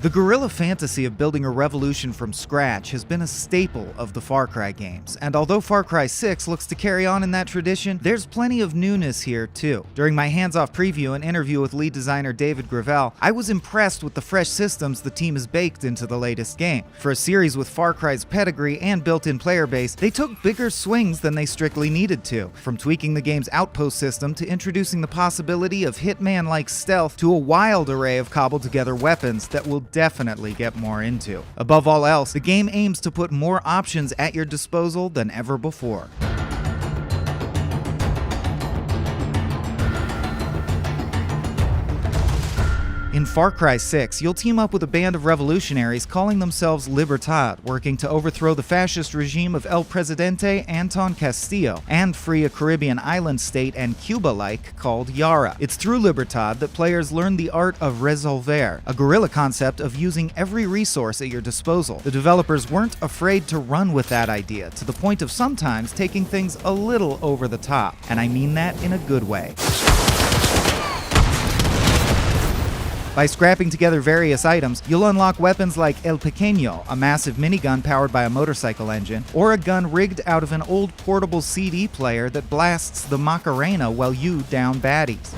The guerrilla fantasy of building a revolution from scratch has been a staple of the Far Cry games, and although Far Cry 6 looks to carry on in that tradition, there's plenty of newness here too. During my hands-off preview and interview with lead designer David Gravel, I was impressed with the fresh systems the team has baked into the latest game. For a series with Far Cry's pedigree and built-in player base, they took bigger swings than they strictly needed to, from tweaking the game's outpost system to introducing the possibility of Hitman-like stealth to a wild array of cobbled-together weapons that will definitely get more into. Above all else, the game aims to put more options at your disposal than ever before. In Far Cry 6, you'll team up with a band of revolutionaries calling themselves Libertad, working to overthrow the fascist regime of El Presidente Anton Castillo, and free a Caribbean island state and Cuba-like called Yara. It's through Libertad that players learn the art of resolver, a guerrilla concept of using every resource at your disposal. The developers weren't afraid to run with that idea, to the point of sometimes taking things a little over the top, and I mean that in a good way. By scrapping together various items, you'll unlock weapons like El Pequeño, a massive minigun powered by a motorcycle engine, or a gun rigged out of an old portable CD player that blasts the Macarena while you down baddies.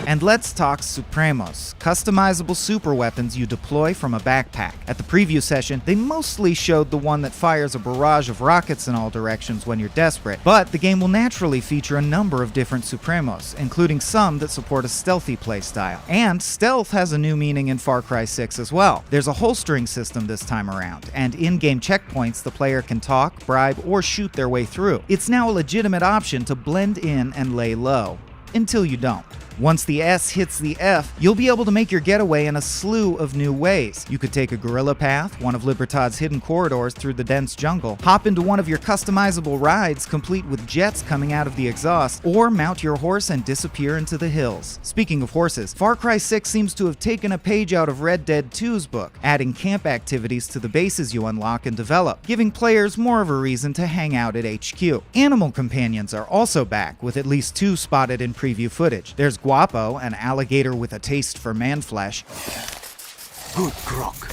And let's talk Supremos, customizable super weapons you deploy from a backpack. At the preview session, they mostly showed the one that fires a barrage of rockets in all directions when you're desperate, but the game will naturally feature a number of different Supremos, including some that support a stealthy playstyle. And stealth has a new meaning in Far Cry 6 as well. There's a holstering system this time around, and in-game checkpoints the player can talk, bribe, or shoot their way through. It's now a legitimate option to blend in and lay low. Until you don't. Once the S hits the F, you'll be able to make your getaway in a slew of new ways. You could take a guerrilla path, one of Libertad's hidden corridors through the dense jungle, hop into one of your customizable rides complete with jets coming out of the exhaust, or mount your horse and disappear into the hills. Speaking of horses, Far Cry 6 seems to have taken a page out of Red Dead 2's book, adding camp activities to the bases you unlock and develop, giving players more of a reason to hang out at HQ. Animal companions are also back, with at least 2 spotted in preview footage. There's Guapo, an alligator with a taste for man flesh. Good grok.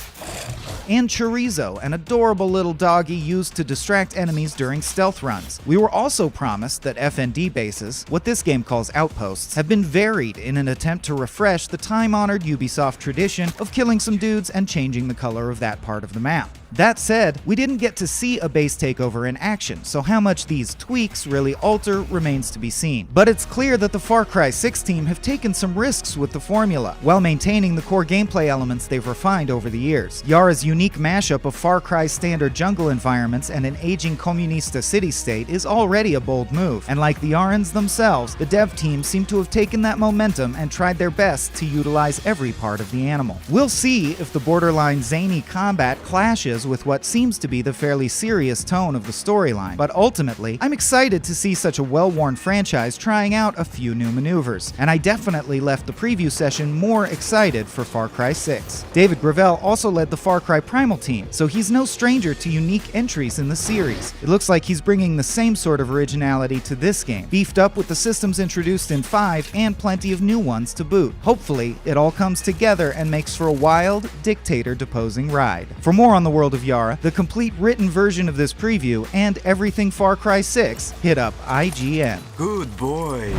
And Chorizo, an adorable little doggy used to distract enemies during stealth runs. We were also promised that FND bases, what this game calls outposts, have been varied in an attempt to refresh the time-honored Ubisoft tradition of killing some dudes and changing the color of that part of the map. That said, we didn't get to see a base takeover in action, so how much these tweaks really alter remains to be seen. But it's clear that the Far Cry 6 team have taken some risks with the formula, while maintaining the core gameplay elements they've refined over the years. Yara's unique mashup of Far Cry's standard jungle environments and an aging Comunista city-state is already a bold move, and like the Yarans themselves, the dev team seem to have taken that momentum and tried their best to utilize every part of the animal. We'll see if the borderline zany combat clashes with what seems to be the fairly serious tone of the storyline, but ultimately, I'm excited to see such a well-worn franchise trying out a few new maneuvers, and I definitely left the preview session more excited for Far Cry 6. David Gravel also led the Far Cry Primal team, so he's no stranger to unique entries in the series. It looks like he's bringing the same sort of originality to this game, beefed up with the systems introduced in 5 and plenty of new ones to boot. Hopefully, it all comes together and makes for a wild, dictator-deposing ride. For more on the world of Yara, the complete written version of this preview, and everything Far Cry 6, hit up IGN. Good boy.